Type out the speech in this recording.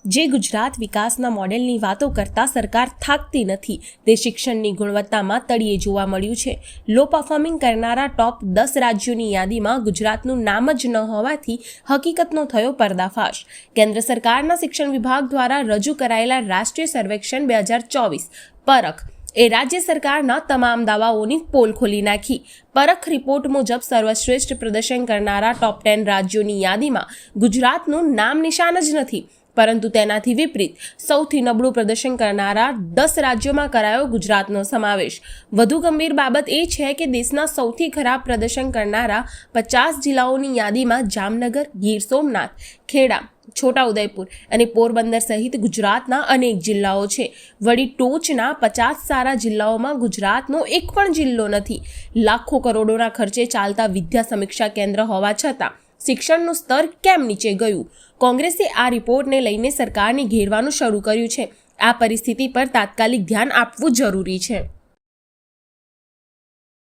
જે ગુજરાત વિકાસના મોડેલની વાતો કરતા સરકાર થાકતી નથી તે શિક્ષણની ગુણવત્તામાં તળિયે જોવા મળ્યું છે। લો પરફોર્મિંગ કરનારા ટોપ 10 રાજ્યોની યાદીમાં ગુજરાતનું નામ જ ન હોવાથી હકીકતનો થયો પર્દાફાશ। કેન્દ્ર સરકારના શિક્ષણ વિભાગ દ્વારા રજૂ કરાયેલા રાષ્ટ્રીય સર્વેક્ષણ 2024 પરખ એ રાજ્ય સરકારના તમામ દાવાઓની પોલ ખોલી નાખી। પરખ રિપોર્ટ મુજબ સર્વશ્રેષ્ઠ પ્રદર્શન કરનારા ટોપ 10 રાજ્યોની યાદીમાં ગુજરાતનું નામ નિશાન જ નથી, પરંતુ તેનાથી વિપરીત સૌથી નબળું પ્રદર્શન કરનારા 10 રાજ્યોમાં કરાયો ગુજરાતનો સમાવેશ। વધુ ગંભીર બાબત એ છે કે દેશના સૌથી ખરાબ પ્રદર્શન કરનારા 50 જિલ્લાઓની યાદીમાં જામનગર, ગીર સોમનાથ, ખેડા, છોટાઉદેપુર અને પોરબંદર સહિત ગુજરાતના અનેક જિલ્લાઓ છે। વળી ટોચના 50 સારા જિલ્લાઓમાં ગુજરાતનો એક પણ જિલ્લો નથી। લાખો કરોડોના ખર્ચે ચાલતા વિદ્યા સમીક્ષા કેન્દ્ર હોવા છતાં શિક્ષણનું સ્તર કેમ નીચે ગયું? કોંગ્રેસે આ રિપોર્ટને લઈને સરકારને ઘેરવાનું શરૂ કર્યું છે। આ પરિસ્થિતિ પર તાત્કાલિક ધ્યાન આપવું જરૂરી છે।